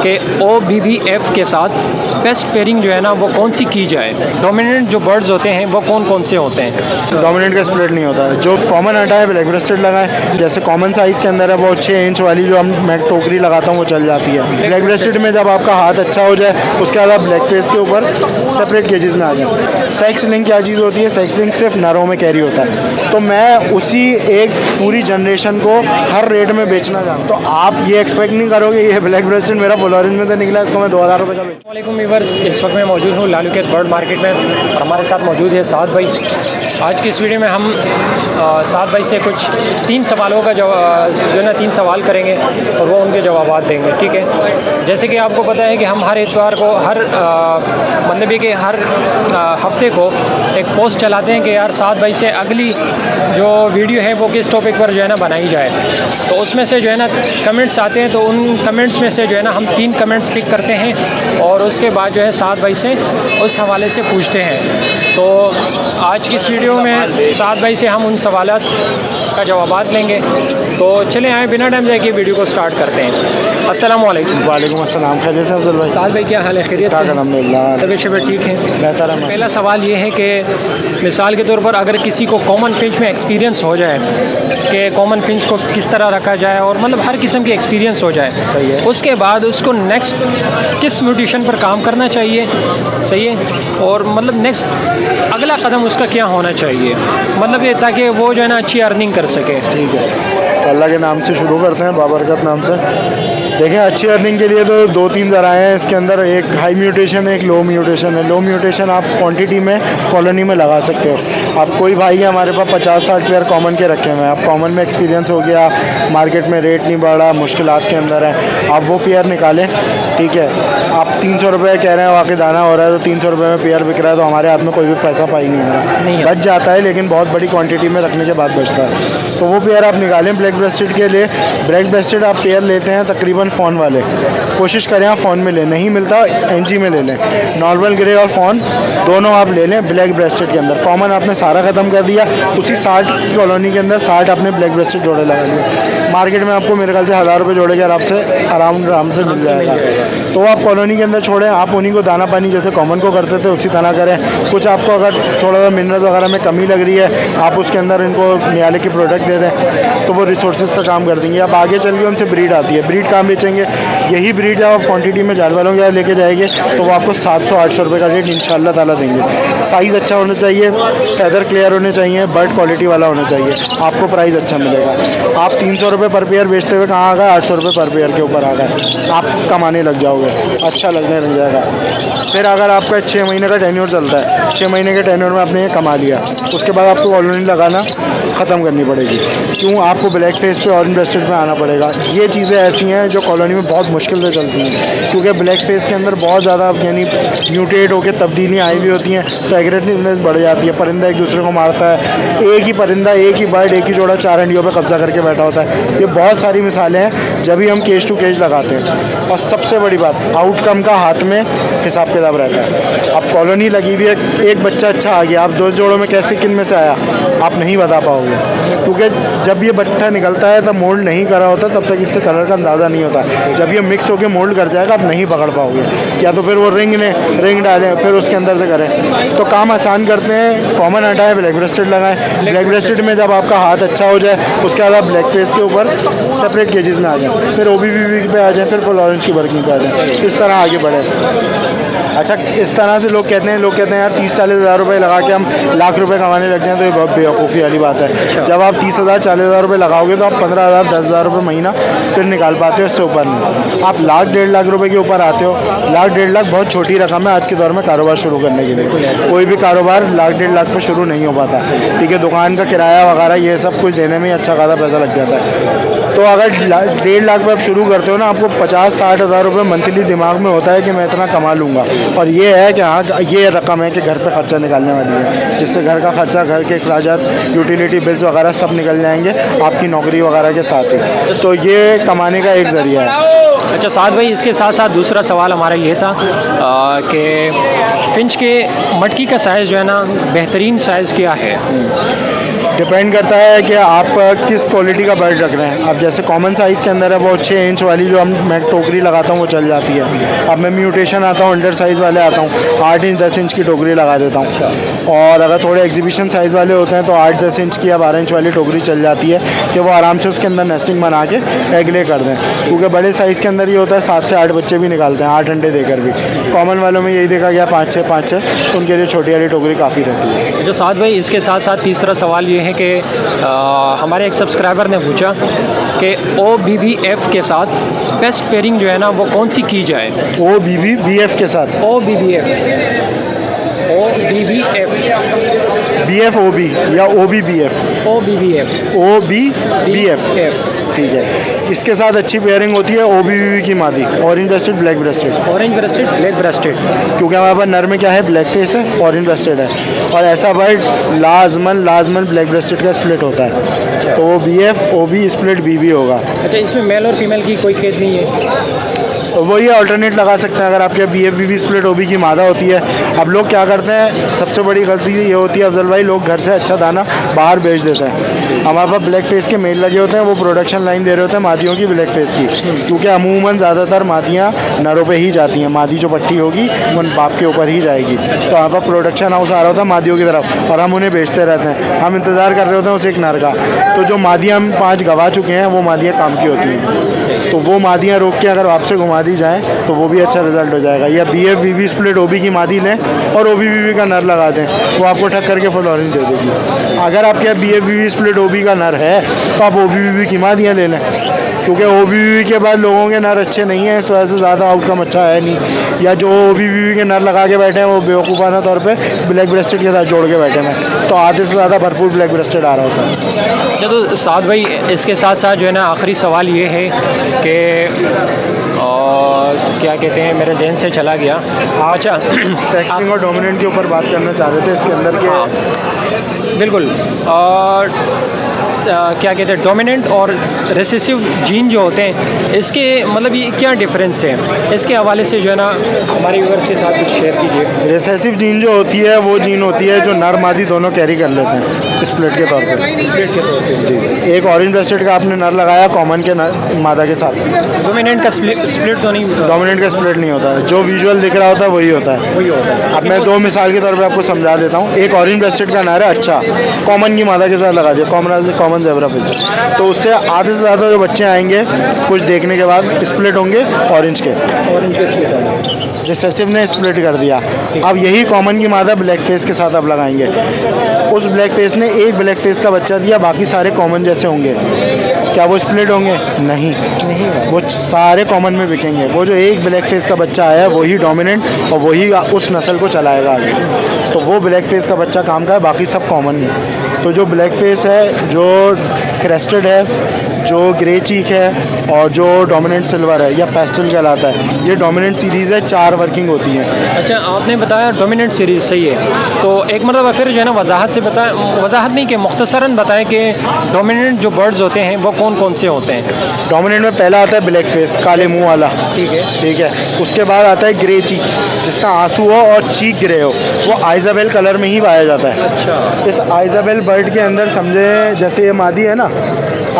कि OBBF के साथ बेस्ट पेयरिंग जो है ना वो कौन सी की जाए। डोमिनेंट जो बर्ड्स होते हैं वो कौन कौन से होते हैं? डोमिनेंट का स्प्लिट नहीं होता है। जो कॉमन आटा है ब्लैक ब्रेस्टेड लगा है, जैसे कॉमन साइज़ के अंदर है वो 6 इंच वाली जो मैं टोकरी लगाता हूँ वो चल जाती है। ब्लैक ब्रेस्टेड में जब आपका हाथ अच्छा हो जाए उसके बाद आप ब्लैक फेस के ऊपर सेपरेट केजेस में आ जाए। सेक्स लिंक क्या चीज़ होती है? सेक्स लिंक सिर्फ नरों में कैरी होता है। तो मैं उसी एक पूरी जनरेशन को हर रेट में बेचना चाहता हूँ। तो आप ये एक्सपेक्ट नहीं करोगे ये ब्लैक ब्रेस्टेड मेरा फुल ऑरेंज में तो निकला, इसको मैं 2000 रुपये का बेच। वालेकुम व्यूअर्स, इस वक्त मैं मौजूद हूँ लालूकेत बर्ड मार्केट में और हमारे साथ मौजूद है साद भाई। आज की इस वीडियो में हम साद भाई से कुछ 3 सवालों का जो है ना 3 सवाल करेंगे और वो उनके जवाब देंगे। ठीक है, जैसे कि आपको पता है कि हम हर इतवार को मतलब ये कि हर हफ्ते को एक पोस्ट चलाते हैं कि यार साद भाई से अगली जो वीडियो है वो किस टॉपिक पर जो है ना बनाई जाए। तो उसमें से जो है ना कमेंट्स आते हैं, तो उन कमेंट्स में से जो है ना हम 3 कमेंट्स पिक करते हैं और उसके बाद जो है साद भाई से उस हवाले से पूछते हैं। तो आज की इस वीडियो में साद भाई से हम उन सवालात का जवाब लेंगे। तो चले आए बिना टाइम जाए कि वीडियो को स्टार्ट करते हैं। अस्सलाम वालेकुम। वालेकुम अस्सलाम। खैरियत से अफजल भाई? साद भाई क्या हाल है? खैरियत से? अल्हम्दुलिल्लाह। तबीयत शबीयत ठीक है? बेहतर है। पहला सवाल ये है कि मिसाल के तौर पर अगर किसी को कॉमन फिंच में एक्सपीरियंस हो जाए कि कॉमन फिंच को किस तरह रखा जाए और मतलब हर किस्म की एक्सपीरियंस हो जाए, सही है। उसके बाद उसको नेक्स्ट किस म्यूटेशन पर काम करना चाहिए, सही है, और मतलब नेक्स्ट अगला कदम उसका क्या होना चाहिए, मतलब ये ताकि वो जो है ना अच्छी अर्निंग कर सके। ठीक है, तो अल्लाह के नाम से शुरू करते हैं, बाबरकत नाम से। देखें, अच्छी अर्निंग के लिए तो 2-3 ज़राए हैं इसके अंदर। एक हाई म्यूटेशन है, एक लो म्यूटेशन है। लो म्यूटेशन आप क्वांटिटी में कॉलोनी में लगा सकते हो। आप कोई भाई है हमारे पास 50-60 पेयर कॉमन के रखे हुए हैं, आप कॉमन में एक्सपीरियंस हो गया, मार्केट में रेट नहीं बढ़ा, मुश्किलात के अंदर है, आप वो पेयर निकालें। ठीक है, आप 300 रुपये कह रहे हैं, वाकई दाना हो रहा है तो 300 रुपये में पेयर बिक रहा है, तो हमारे हाथ में कोई भी पैसा पाई नहीं हो रहा, बच जाता है, लेकिन बहुत बड़ी क्वांटिटी में रखने के बाद बचता है। तो वो पेयर आप निकालें ब्लैक ब्रेस्टेड के लिए। ब्लैक ब्रेस्टेड आप पेयर लेते हैं तकरीबन फ़ोन वाले, कोशिश करें आप फ़ोन में लें, नहीं मिलता एनजी में ले लें। नॉर्मल ग्रे और फ़ोन दोनों आप ले लें ब्लैक ब्रेस्टेड के अंदर। कॉमन आपने सारा ख़त्म कर दिया, उसी 60 की कॉलोनी के अंदर 60 आपने ब्लैक ब्रेस्टेड जोड़े लगा लिए। मार्केट में आपको मेरे ख्याल से 1000 रुपये जोड़े के आराम से मिल जाएगा। तो आप कॉलोनी के अंदर छोड़ें, आप उन्हीं को दाना पानी जैसे कॉमन को करते थे उसी तरह करें। कुछ आपको अगर थोड़ा सा मिनरल वगैरह में कमी लग रही है, आप उसके अंदर इनको नियाले की प्रोडक्ट दे दें तो वो रिसोर्सेज का काम कर देंगे। अब आगे चल के उनसे ब्रीड आती है, ब्रीड कहाँ बेचेंगे? यही ब्रीड जब आप क्वांटिटी में जानवरों के लेके जाएंगे तो वो आपको 700-800 रुपये का रेट इंशाल्लाह ताला देंगे। साइज़ अच्छा होना चाहिए, फैदर क्लियर होने चाहिए, बर्ड क्वालिटी वाला होना चाहिए, आपको प्राइस अच्छा मिलेगा। आप 300 रुपये पर पेयर बेचते हुए कहाँ आ गए 800 रुपये पर पेयर के ऊपर आ गए, आप कमाने लग जाओगे, अच्छा लगने लग जाएगा। फिर अगर आपका 6 महीने का टेन्योर चलता है, 6 महीने के टेन्योर में आपने ये कमा लिया, उसके बाद आपको कॉलोनी लगाना ख़त्म करनी पड़ेगी। क्यों? आपको ब्लैक फेस पे ऑरेंज ब्रेस्टेड पे आना पड़ेगा। ये चीज़ें ऐसी हैं जो कॉलोनी में बहुत मुश्किल से चलती हैं, क्योंकि ब्लैक फेस के अंदर बहुत ज़्यादा यानी म्यूटेट होकर तब्दीलियाँ आई हुई होती हैं, तो एग्रेसिवनेस बढ़ जाती है। परिंदा एक दूसरे को मारता है, एक ही परिंदा, एक ही बर्ड, एक ही जोड़ा 4 हंडियों पर कब्जा करके बैठा होता है। ये बहुत सारी मिसालें हैं जब भी हम केज टू केज लगाते हैं। और सबसे बड़ी बात, आउटकम का हाथ में हिसाब किताब रहता है। अब कॉलोनी लगी हुई है, एक बच्चा अच्छा आ गया, आप 2 जोड़ों में कैसे किन में से आया आप नहीं बता पाओगे, क्योंकि जब ये बट्टा निकलता है तब मोल्ड नहीं करा होता, तब तक इसके कलर का अंदाज़ा नहीं होता। जब ये मिक्स होकर मोल्ड कर जाएगा आप नहीं पकड़ पाओगे, या तो फिर वो रिंग डालें फिर उसके अंदर से करें। तो काम आसान करते हैं, कॉमन हटाएं, ब्लैक ब्रेस्टेड लगाएं। ब्लैक ब्रेस्टेड में जब आपका हाथ अच्छा हो जाए उसके बाद आप ब्लैक फेस के ऊपर सेपरेट केजेस में आ जाएं, फिर OBBF पे आ जाएं, फिर फुल ऑरेंज की वर्किंग पे आ जाएं, इस तरह आगे बढ़े। अच्छा, इस तरह से लोग कहते हैं यार 30-40 हज़ार रुपये लगा के हम लाख रुपए कमाने लग जाएं, तो ये बहुत बेवकूफ़ी वाली बात है। जब आप 30,000-40 हज़ार रुपये लगाओगे तो आप 15,000 10,000 रुपये महीना फिर निकाल पाते हो, इससे ऊपर नहीं। आप लाख-1.5 लाख रुपये के ऊपर आते हो। लाख-1.5 लाख बहुत छोटी रकम है आज के दौर में कारोबार शुरू करने के लिए। कोई भी कारोबार लाख-1.5 लाख पर शुरू नहीं हो पाता। ठीक है, दुकान का किराया वगैरह ये सब कुछ देने में अच्छा खासा पैसा लग जाता है। तो अगर 1.5 लाख पर आप शुरू करते हो ना, आपको 50-60 हज़ार रुपये मंथली दिमाग में होता है कि मैं इतना कमा लूँगा, और ये है कि हाँ ये रकम है कि घर पे ख़र्चा निकालने वाली है, जिससे घर का ख़र्चा, घर के अखराजात, यूटिलिटी बिल्स वगैरह सब निकल जाएंगे आपकी नौकरी वगैरह के साथ ही। तो ये कमाने का एक ज़रिया है। अच्छा साद भाई, इसके साथ साथ दूसरा सवाल हमारा ये था कि फिंच के मटकी का साइज़ जो है ना बेहतरीन साइज़ क्या है? डिपेंड करता है कि आप किस क्वालिटी का बर्ड रख रहे हैं। अब जैसे कॉमन साइज़ के अंदर है वो 6 इंच वाली जो मैं टोकरी लगाता हूँ वो चल जाती है। अब मैं म्यूटेशन आता हूँ, अंडर साइज़ वाले आता हूँ, 8 इंच 10 इंच की टोकरी लगा देता हूँ। और अगर थोड़े एग्जीबिशन साइज़ वाले होते हैं तो 8-10 इंच की या 12 इंच वाली टोकरी चल जाती है कि वो आराम से उसके अंदर नेस्टिंग बना के एग ले कर दें। क्योंकि बड़े साइज़ के अंदर ये होता है 7 से 8 बच्चे भी निकालते हैं 8 अंडे देकर भी। कॉमन वालों में यही देखा गया 5-6 तो उनके लिए छोटी वाली टोकरी काफ़ी रहती है। जो साथ भाई इसके साथ साथ तीसरा सवाल ये है कि हमारे एक सब्सक्राइबर ने पूछा कि OBBF के साथ बेस्ट पेयरिंग जो है ना वो कौन सी की जाए। OBBF के साथ OBBF BF OB या OBBF ठीक है। इसके साथ अच्छी पेयरिंग होती है OBBB की मादी, orange breasted black breasted. Black breasted क्योंकि हमारे पास नर में क्या है, ब्लैक फेस है, ऑरेंज ब्रेस्टेड है, और ऐसा बर्ड लाजमन ब्लैक ब्रेस्टेड का स्प्लिट होता है, तो वो BF OB स्प्लिट BB होगा। अच्छा, इसमें मेल और फीमेल की कोई खेद नहीं है? वही अल्टरनेट लगा सकते हैं। अगर आपके BF BB स्प्लिट OB की मादा होती है, अब लोग क्या करते हैं, सबसे बड़ी गलती ये होती है अफजल भाई, लोग घर से अच्छा दाना बाहर बेच देते हैं। हमारे पास ब्लैक फेस के मेल लगे होते हैं, वो प्रोडक्शन लाइन दे रहे होते हैं मादियों की ब्लैक फेस की, क्योंकि अमूमन ज़्यादातर मादियाँ नरों पे ही जाती हैं। मादी जो पट्टी होगी वो बाप के ऊपर ही जाएगी, तो हमारे पास प्रोडक्शन हाउस आ रहा होता है मादियों की तरफ और हम उन्हें बेचते रहते हैं। हम इंतज़ार कर रहे होते हैं उस एक नर का, तो जो मादियाँ हम 5 गवा चुके हैं वो मादियाँ काम की होती हैं, तो वो मादियाँ रोक के अगर वापस घुमा दी जाए तो वो भी अच्छा रिजल्ट हो जाएगा। या BF BB स्प्लिट OB की मादी लें और OB BB का नर लगा दें, वो आपको ठक करके फुल ऑरेंज दे देगी। अगर आपके यहाँ BF BB स्प्लिट OB का नर है तो आप OB BB की मादियाँ ले लें, क्योंकि OB BB के बाद लोगों के नर अच्छे नहीं हैं, इस वजह से ज़्यादा आउटकम अच्छा है नहीं। या जो OB BB के नर लगा के बैठे हैं वो बेवकूफ़ाना तौर पर ब्लैक ब्रेस्टेड के साथ जोड़ के बैठे हैं, तो आधे से ज़्यादा भरपूर ब्लैक ब्रेस्टेड आ रहा होता है। चलो साद भाई, इसके साथ साथ जो है ना आखिरी सवाल ये है कि क्या कहते हैं, मेरे जहन से चला गया। अच्छा, सेक्सिंग और डोमिनेंट के ऊपर बात करना चाह रहे थे इसके अंदर के। हाँ, बिल्कुल। और क्या कहते हैं, डोमिनेंट और रिसेसिव जीन जो होते हैं, इसके मतलब ये क्या डिफरेंस है, इसके हवाले से जो है ना हमारे व्यूअर्स के साथ कुछ शेयर कीजिए। रिसेसिव जीन जो होती है वो जीन होती है जो नर मादी दोनों कैरी कर लेते हैं स्प्लिट के तौर पे। स्प्लिट के तौर पे जी, एक ऑरेंज ब्रेस्टेड का आपने नर लगाया कॉमन के मादा के साथ, डोमिनेंट का स्प्लिट तो नहीं, डोमिनेंट का स्प्लिट नहीं होता है, जो विजुअल दिख रहा होता है वही होता है। अब मैं 2 मिसाल के तौर पे आपको समझा देता हूँ। एक ऑरेंज ब्रेस्टेड का नर है, अच्छा कॉमन की मादा के साथ लगा दिया, कॉमन ज़ेब्रा फिंच, तो उससे आधे से ज़्यादा जो बच्चे आएंगे कुछ देखने के बाद स्प्लिट होंगे ऑरेंज के स्प्लिट, रिसेसिव ने स्प्लिट कर दिया। अब यही कॉमन की मादा ब्लैक फेस के साथ आप लगाएंगे, उस ब्लैक फेस ने एक ब्लैक फेस का बच्चा दिया, बाकी सारे कॉमन जैसे होंगे, क्या वो स्प्लिट होंगे? नहीं, वो सारे कॉमन में बिकेंगे। वो जो एक ब्लैक फेस का बच्चा आया वही डोमिनेंट और वही उस नस्ल को चलाएगा आगे, तो वो ब्लैक फेस का बच्चा काम का है, बाकी सब कॉमन है। तो जो ब्लैक फेस है, जो क्रेस्टेड है, जो ग्रे चीक है और जो डोमिनेंट सिल्वर है या पेस्टल कहलाता है, ये डोमिनेंट सीरीज़ है, 4 वर्किंग होती हैं। अच्छा, आपने बताया डोमिनेंट सीरीज़, सही है, तो एक मतलब फिर जो है ना वजाहत से बताएं, वजाहत नहीं कि मुख्तसरन बताएं कि डोमिनेंट जो बर्ड्स होते हैं वो कौन कौन से होते हैं। डोमिनेंट में पहला आता है ब्लैक फेस, काले मुंह वाला, ठीक है। उसके बाद आता है ग्रे चीक, जिसका आंसू हो और चीक ग्रे हो, वो आइजाबेल कलर में ही पाया जाता है। अच्छा, इस आइजाबेल बर्ड के अंदर समझे जैसे ये मादी है ना,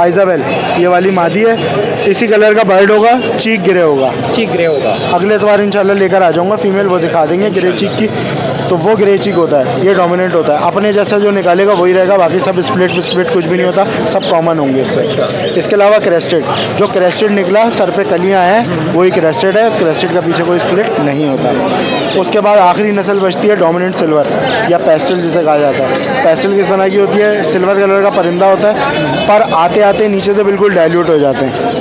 आइजाबेल ये वाली मादी है, इसी कलर का बर्ड होगा, चीक ग्रे होगा। चीक ग्रे होगा। अगले इतवार इंशाल्लाह लेकर आ जाऊंगा फीमेल, वो दिखा देंगे ग्रे चीक की, तो वो ग्रे चीक होता है, ये डोमिनेंट होता है। अपने जैसा जो निकालेगा वही रहेगा, बाकी सब स्प्लिट कुछ भी नहीं होता, सब कॉमन होंगे इससे। इसके अलावा क्रेस्टेड, जो क्रेस्टेड निकला सर पे कलियाँ हैं वही क्रेस्टेड है, क्रेस्टेड का पीछे कोई स्प्लिट नहीं होता। उसके बाद आखिरी नस्ल बचती है डोमिनेंट सिल्वर या पेस्टल जिसे कहा जाता है। पेस्टल किस तरह की होती है, सिल्वर कलर का परिंदा होता है, पर आते आते नीचे तो बिल्कुल डाइल्यूट हो जाते हैं,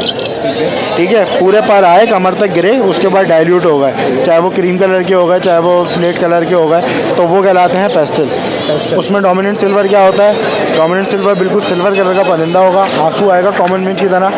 ठीक है, पूरे पर आए कमर तक गिरे, उसके बाद डाइल्यूट हो गए, चाहे वो क्रीम कलर के हो गए चाहे वो स्लेट कलर के हो गए, तो वो कहलाते हैं पेस्टल। उसमें डोमिनेंट सिल्वर क्या होता है, डोमिनेंट सिल्वर बिल्कुल सिल्वर कलर का परिंदा होगा, आंसू आएगा कॉमन फिंच की तरह,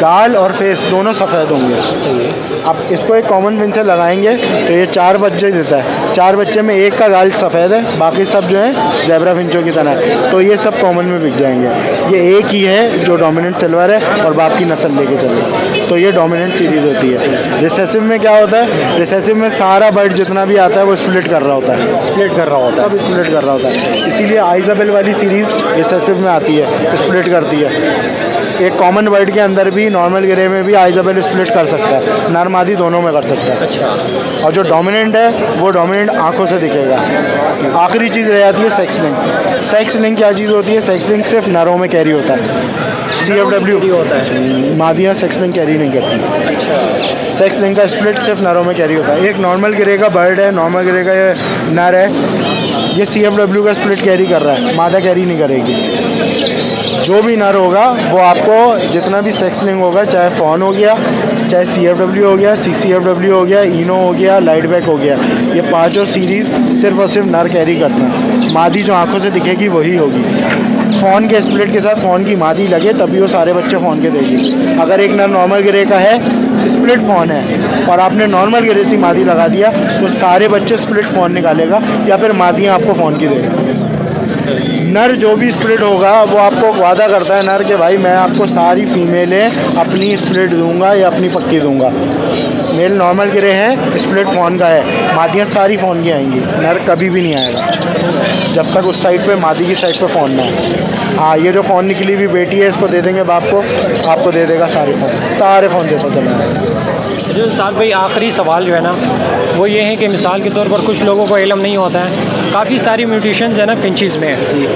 गाल और फेस दोनों सफ़ेद होंगे। अब इसको एक कॉमन फिंच से लगाएंगे तो ये 4 बच्चे देता है, 4 बच्चे में एक का गाल सफ़ेद है, बाकी सब जो है ज़ेब्रा फिंचों की तरह है, तो ये सब कॉमन में बिक जाएंगे। ये एक ही है जो डोमिनेंट सिल्वर है और बाप की नस्ल लेके चले, तो ये डोमिनेंट सीरीज़ होती है। रिसेसिव में क्या होता है, रिसेसिव में सारा बर्ड जितना भी आता है वो स्प्लिट कर रहा होता है, सब स्प्लिट कर रहा होता है, इसीलिए आइजाबेल वाली सीरीज़ रिसेसिव में आती है, स्प्लिट करती है। एक कॉमन बर्ड के अंदर भी नॉर्मल ग्रे में भी आइज़ेबल स्प्लिट कर सकता है, नर मादी दोनों में कर सकता है। अच्छा। और जो डोमिनेंट है वो डोमिनेंट आंखों से दिखेगा। आखिरी चीज़ रह जाती है सेक्स लिंक। सेक्स लिंक क्या चीज़ होती है? सेक्स लिंक सिर्फ नरों में कैरी होता है। CFW होता है, मादियाँ सेक्स लिंक कैरी नहीं करती। अच्छा। सेक्स लिंक का स्प्लिट सिर्फ नरों में कैरी होता है। एक नॉर्मल ग्रे का बर्ड है, नॉर्मल ग्रे का ये नर है, ये CFW का स्प्लिट कैरी कर रहा है, मादा कैरी नहीं करेगी। जो भी नर होगा वो आपको जितना भी सेक्स लिंक होगा, चाहे फॉन हो गया, चाहे CFW हो गया, CCFW हो गया, इनो हो गया, लाइट बैक हो गया, ये पांचों सीरीज़ सिर्फ और सिर्फ नर कैरी करते हैं। मादी जो आंखों से दिखेगी वही होगी। फ़ॉन के स्प्लिट के साथ फ़ॉन की मादी लगे तभी वो सारे बच्चे फ़ॉन के देगी। अगर एक नर नॉर्मल ग्रे का है, स्प्लिट फ़ॉन है, और आपने नॉर्मल ग्रे से मादी लगा दिया तो सारे बच्चे स्प्लिट फ़ॉन निकालेगा या फिर मादियाँ आपको फ़ॉन की देगा। नर जो भी स्प्लिट होगा वो आपको वादा करता है नर के भाई मैं आपको सारी फीमेलें अपनी स्प्लिट दूंगा या अपनी पक्की दूंगा। मेल नॉर्मल ग्रे हैं, स्प्लिट फ़ॉन का है, मादियाँ सारी फ़ॉन की आएंगी, नर कभी भी नहीं आएगा जब तक उस साइड पे मादी की साइड पे फ़ॉन ना हो। हाँ, ये जो फ़ॉन निकली हुई बेटी है इसको दे देंगे बाप को, आपको दे देगा सारे फ़ॉन देता चला। जो साथ भाई आखिरी सवाल जो है ना वो ये है कि मिसाल के तौर पर कुछ लोगों को इल्म नहीं होता है, काफ़ी सारी म्यूटेशंस है ना फिंचेस में,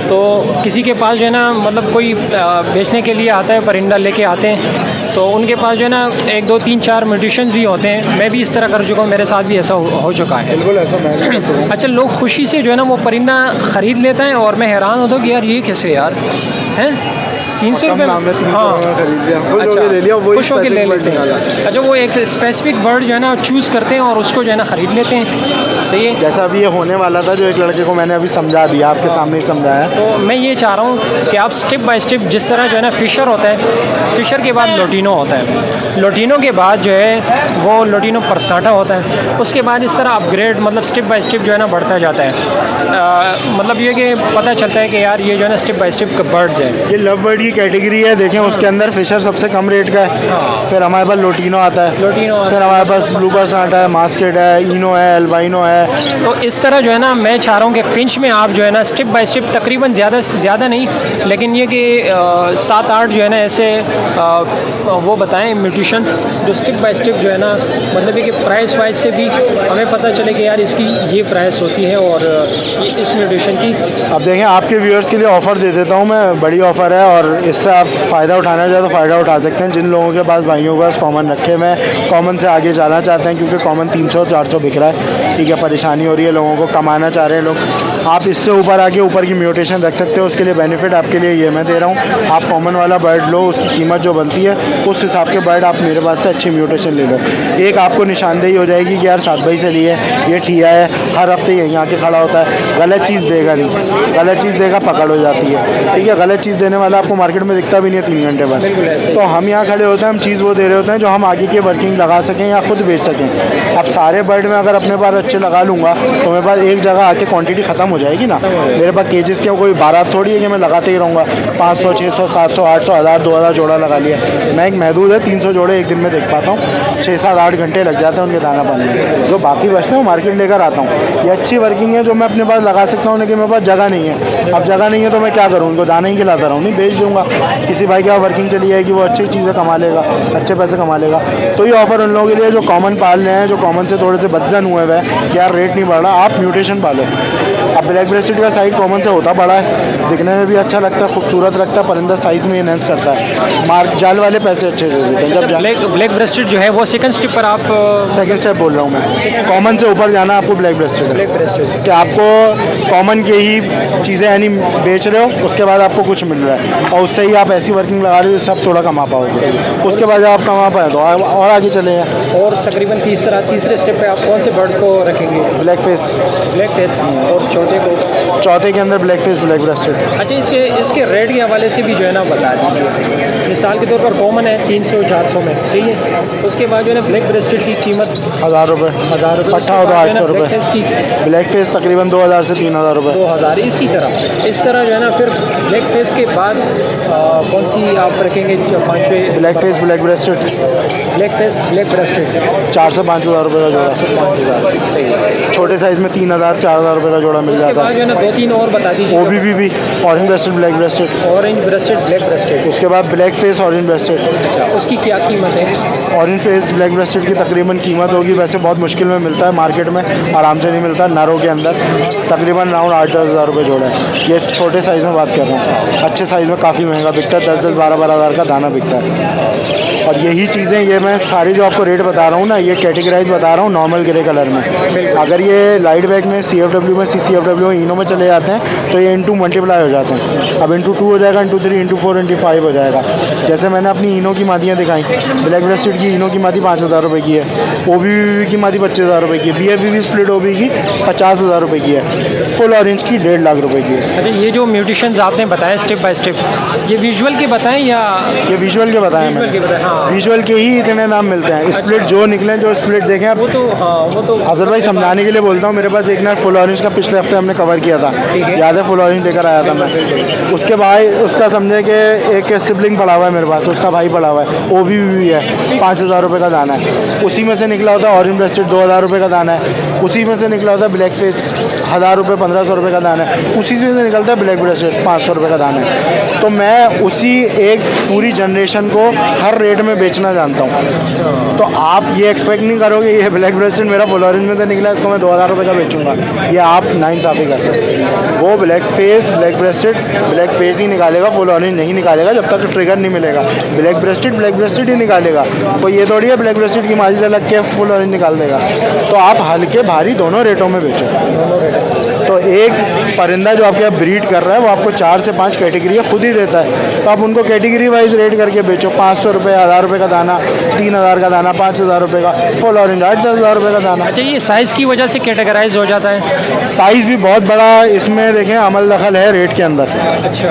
तो किसी के पास जो है ना मतलब कोई बेचने के लिए आता है, परिंदा लेके आते हैं तो उनके पास जो है ना 1 2 3 4 म्यूटेशंस भी होते हैं। मैं भी इस तरह कर चुका हूँ, मेरे साथ भी ऐसा हो चुका है। बिल्कुल ऐसा मैं अच्छा, लोग खुशी से जो है ना वो परिंदा ख़रीद लेते हैं और मैं हैरान होता हूँ कि यार ये कैसे यार हैं 300 रुपये। हाँ, खरीद लिया, अच्छा, ले लिया, वही खुश होकर ले लेते हैं। अच्छा, वो एक स्पेसिफिक बर्ड जो है ना चूज़ करते हैं और उसको जो है ना ख़रीद लेते हैं, सही है। जैसा अभी ये होने वाला था, जो एक लड़के को मैंने अभी समझा दिया, आपके सामने ही समझाया। तो मैं ये चाह रहा हूँ कि आप स्टेप बाय स्टेप जिस तरह जो है ना फ़िशर होता है, फ़िशर के बाद लोटिनो होता है, लोटिनो के बाद जो है वो लोटिनो पर्सनाटा होता है, उसके बाद इस तरह अपग्रेड मतलब स्टेप बाय स्टेप जो है ना बढ़ता जाता है। मतलब ये कि पता चलता है कि यार ये जो है ना स्टेप बाय स्टेप बर्ड्स हैं। ये लव बर्ड की कैटेगरी है, देखें उसके अंदर फिशर सबसे कम रेट का है। हाँ। फिर हमारे पास लोटिनो आता है, लोटिनो आता है। फिर हमारे पास ब्लू पर्सनाटा है, मास्केट है, इनो है, एल्बाइनो है। तो इस तरह जो है ना मैं चाह रहा हूँ कि फिंच में आप जो है ना स्टेप बाय स्टेप तकरीबन ज़्यादा नहीं, लेकिन ये कि 7-8 जो है ना ऐसे वो बताएं म्यूटेशंस जो स्टेप बाय स्टेप जो है ना मतलब ये कि प्राइस वाइज से भी हमें पता चले कि यार इसकी ये प्राइस होती है और इस म्यूटेशन की। अब देखें, आपके व्यूअर्स के लिए ऑफ़र दे देता हूँ मैं, बड़ी ऑफ़र है और इससे आप फ़ायदा उठाना चाहे तो फ़ायदा उठा सकते हैं। जिन लोगों के पास, भाइयों के पास कॉमन रखे हुए हैं, कॉमन से आगे जाना चाहते हैं क्योंकि कॉमन 300-400 बिक रहा है, ठीक है, परेशानी हो रही है लोगों को, कमाना चाह रहे हैं लोग, आप इससे ऊपर आके ऊपर की म्यूटेशन रख सकते हो। उसके लिए बेनिफिट आपके लिए ये मैं दे रहा हूँ, आप कॉमन वाला बर्ड लो, उसकी कीमत जो बनती है उस हिसाब के बर्ड आप मेरे पास से अच्छी म्यूटेशन ले लो। एक आपको निशानदेही हो जाएगी कि यार साथ भाई से लिए, ये ठिया है, हर हफ्ते यहीं आके खड़ा होता है, गलत चीज़ देगा नहीं, गलत चीज़ देगा पकड़ हो जाती है, ठीक है, गलत चीज़ देने वाला आपको मार्केट में दिखता भी नहीं है 3 घंटे बाद। तो हम यहाँ खड़े होते हैं, हम चीज़ वो दे रहे होते हैं जो हम आगे की वर्किंग लगा सकें या खुद बेच सकें। अब सारे बर्ड में अगर अपने पास अच्छे लगा लूँगा तो मेरे पास एक जगह आके क्वांटिटी ख़त्म हो जाएगी ना। मेरे पास केजेस के कोई 12 थोड़ी है कि मैं लगाते ही रहूँगा, 500 600 700 800 1000 2000 जोड़ा लगा लिया। मैं एक महदूद है 300 जोड़े एक दिन में देख पाता हूँ, 6-7-8 घंटे लग जाते हैं उनके दाना पानी में, जो बाकी बचते हैं वो मार्केट लेकर आता हूँ। ये अच्छी वर्किंग है जो मैं अपने पास लगा सकता हूँ, लेकिन मेरे पास जगह नहीं है। अब जगह नहीं है तो मैं क्या करूँ, उनको दाना ही खिलाता रहूँ, नहीं बेच दूँगा, किसी भाई के वर्किंग चली जाएगी, वो अच्छी चीज़ें कमा लेगा, अच्छे पैसे कमा लेगा। तो ये ऑफ़र उन लोगों के लिए जो कॉमन पाल रहे हैं, जो कॉमन से थोड़े से बदजन हुए हुए हैं, यार रेट नहीं बढ़ रहा, आप म्यूटेशन पालो। अब ब्लैक ब्रेस्टेड का साइज कॉमन से होता बड़ा है, दिखने में भी अच्छा लगता है, खूबसूरत लगता है, परिंदा साइज़ में इनहेंस करता है, मार्क जाल वाले पैसे अच्छे दे देते हैं। जब ब्लैक ब्रेस्टेड जो है वो सेकंड स्टेप पर आप सेकंड स्टेप बोल रहा हूँ मैं, कॉमन से ऊपर जाना आपको ब्लैक ब्रेस्टेड कि आपको कॉमन के ही चीज़ें यानी बेच रहे हो, उसके बाद आपको कुछ मिल रहा है और उससे ही आप ऐसी वर्किंग लगा रहे हो जिससे आप थोड़ा कमा पाओगे, उसके बाद जब आप कमा पाए तो और आगे चले हैं। और तकरीबन तीसरे स्टेप पे आप कौन से बर्ड्स को रखेंगे? ब्लैक फेस और चौथे के अंदर ब्लैक फेस ब्लैक ब्रेस्टेड। अच्छा, इसके रेट के हवाले से भी जो है ना बता दीजिए। मिसाल के तौर पर कॉमन है 300-400 में, सही है, उसके बाद जो है ना ब्लैक ब्रेस्टेड की कीमत 1000 रुपये, 1000 रुपये, 800 रुपये, ब्लैक फेस तकरीबन 2000 से 3000 रुपये, 2000 इसी तरह। इस तरह जो है ना फिर ब्लैक फेस के बाद कौन सी आप रखेंगे पाँचवें? Black face black breasted black face black rested 4 से 5 हज़ार रुपये का जोड़ा। 5,000 सही है। छोटे साइज़ में 3,000 4,000 रुपये का जोड़ा मिल उसके जाता बाद जो है। है ना 2-3 और बता दीजिए। OBBB orange breasted black rested. Orange breasted black rested. उसके बाद ब्लैक फेस ऑरेंज ब्रेस्टेड। अच्छा, उसकी क्या कीमत है? ऑरेंज फेस ब्लैक ब्रेस्टेड की तकरीबन कीमत होगी, वैसे बहुत मुश्किल में मिलता है मार्केट में, आराम से नहीं मिलता नरों के अंदर, तकरीबन राउंड 8-10 हज़ार रुपये जोड़ा है। ये छोटे साइज़ में बात कर रहा हूँ। अच्छे साइज़ में काफ़ी महंगा बिकता है, 10-10 12-12 हज़ार का दाना बिकता है। और यही चीज़ें, ये मैं सारी जो आपको रेट बता रहा हूँ ना, ये कैटेगराइज बता रहा हूँ नॉर्मल ग्रे कलर में। अगर ये लाइट बैग में CFW में CCFW में इनो में चले जाते हैं तो ये इंटू मल्टीप्लाई हो जाते हैं। अब इंटू 2 हो जाएगा, इंटू 3, इंटू 4, इंटू 5 हो जाएगा। जैसे मैंने अपनी इनो की मादियाँ दिखाई, ब्लैक ब्रेस्टेड की इनो की मादी 5,000 रुपये की है, OBBB की मादी 25,000 रुपये की है, BFBB स्प्लिट OB की 50,000 रुपये की है, फुल ऑरेंज की 1.5 लाख रुपये की है। अच्छा, ये जो म्यूटेशंस आपने बताए स्टेप बाय स्टेप, ये विजुअल के बताएं या ये विजुअल के बताएं विजुअल के मैंने, बताएं? हाँ, विजुअल के ही इतने नाम मिलते हैं। स्प्लिट जो निकले, जो स्प्लिट देखें आप। वो तो अफजल भाई समझाने के लिए बोलता हूँ, मेरे पास एक ना फुल ऑरेंज का पिछले हफ्ते हमने कवर किया था, ठीक है। याद है? फुल ऑरेंज लेकर आया था मैं। उसके भाई उसका समझे कि एक सिबलिंग पड़ा हुआ है मेरे पास, उसका भाई पड़ा हुआ है, OBBB है, 5,000 रुपये का दाना है। उसी में से निकला होता है ऑरेंज ब्रेस्टेड 2,000 रुपये का दाना है। उसी में से निकला होता है ब्लैक फेस 1,000 रुपये 1,500 रुपये का दाना है। उसी से निकलता है ब्लैक ब्रेस्टेड 500 रुपये का दाना है। तो मैं उसी एक पूरी जनरेशन को हर रेट में बेचना जानता हूँ। तो आप ये एक्सपेक्ट नहीं करोगे ये ब्लैक ब्रेस्टेड मेरा फुल ऑरेंज में से निकला, इसको मैं 2,000 रुपये का बेचूंगा, ये आप नाइंसाफ़ी करते हैं। वो black face black breasted black face ही निकालेगा, फुल ऑरेंज नहीं निकालेगा जब तक ट्रिगर नहीं मिलेगा। ब्लैक ब्रेस्टेड ही निकालेगा। तो ये थोड़ी है ब्लैक ब्रेस्टेड की माजी से लग के फुल ऑरेंज निकाल देगा। तो आप हल्के भारी दोनों रेटों में बेचो। तो एक परिंदा जो आपके यहाँ ब्रीड कर रहा है वो आपको 4 से 5 कैटेगरी खुद ही देता है, तो आप उनको कैटेगरी वाइज रेट करके बेचो। 500 रुपये, 1,000 रुपये का दाना, 3,000 का दाना, 5,000 रुपये का फुल ऑरेंज, 8-10 हज़ार रुपये का दाना। अच्छा, ये साइज़ की वजह से कैटेगराइज हो जाता है? साइज़ भी बहुत बड़ा इसमें देखें अमल दखल है रेट के अंदर। अच्छा,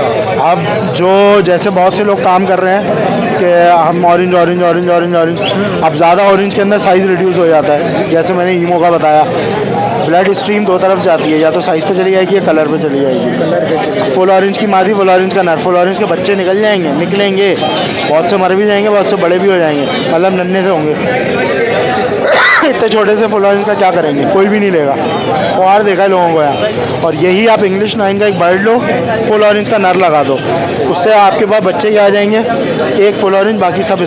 अब जो जैसे बहुत से लोग काम कर रहे हैं कि हम orange orange orange orange orange, अब ज़्यादा ऑरेंज के अंदर साइज़ रिड्यूस हो जाता है। जैसे मैंने ईमो का बताया, ब्लड स्ट्रीम 2 तरफ जाती है, या तो साइज़ पे चली जाएगी या कलर पे चली जाएगी। फुल ऑरेंज की मादी, फुल ऑरेंज का नर, फुल ऑरेंज के बच्चे निकल जाएंगे, निकलेंगे, बहुत से मर भी जाएंगे, बहुत से बड़े भी हो जाएंगे, मतलब नन्हे से होंगे। इतने छोटे से फुल ऑरेंज का क्या करेंगे, कोई भी नहीं लेगा। ख्वार देखा है लोगों को यहाँ। और यही आप इंग्लिश 9 का एक बर्ड लो, फुल ऑरेंज का नर लगा दो, उससे आपके पास बच्चे क्या आ जाएंगे, एक फुल ऑरेंज, बाकी सब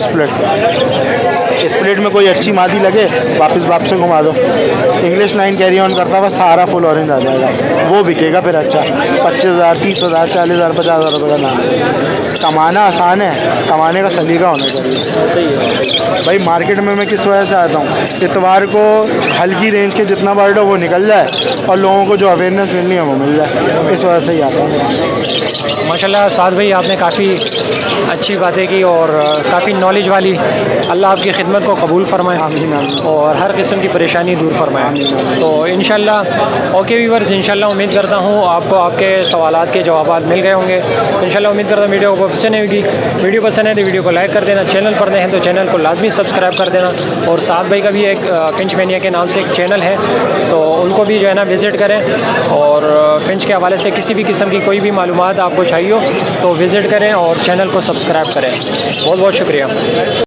स्प्लिट में कोई अच्छी मादी लगे वापस बाप से घुमा दो, इंग्लिश 9 कैरी ऑन करता हुआ सारा फुल ऑरेंज आ जाएगा, वो बिकेगा फिर अच्छा 25,000 30,000 40,000 50,000 रुपये का नाम। कमाना आसान है, कमाने का सलीका होना चाहिए। सही है भाई मार्केट में मैं किस वजह से आता हूँ, इतवार को हल्की रेंज के जितना बर्ड हो वो निकल जाए और लोगों को जो अवेयरनेस मिलनी है वो मिल जाए, इस वजह से ही आता हूँ। माशाल्लाह साद भाई, आपने काफ़ी अच्छी बातें की और काफ़ी नॉलेज वाली। अल्लाह आपकी खिदमत को कबूल फरमाए आमीन आमीन। और हर किस्म की परेशानी दूर फरमाए। तो इंशाल्लाह ओके व्यूअर्स, इंशाल्लाह उम्मीद करता हूँ आपको आपके सवालात के जवाब मिल गए होंगे। इंशाल्लाह उम्मीद करता हूँ वीडियो को पसंद होगी। वीडियो पसंद है तो वीडियो को लाइक कर देना, चैनल पर नए हैं तो चैनल को लाजमी सब्सक्राइब कर देना। और साद भाई का भी एक फिंच मैनिया के नाम से एक चैनल है, तो उनको भी जो है ना विज़िट करें। और फिंच के हवाले से किसी भी किस्म की कोई भी मालूमात आपको चाहिए हो तो विज़िट करें और चैनल को सब्सक्राइब करें। बहुत बहुत शुक्रिया।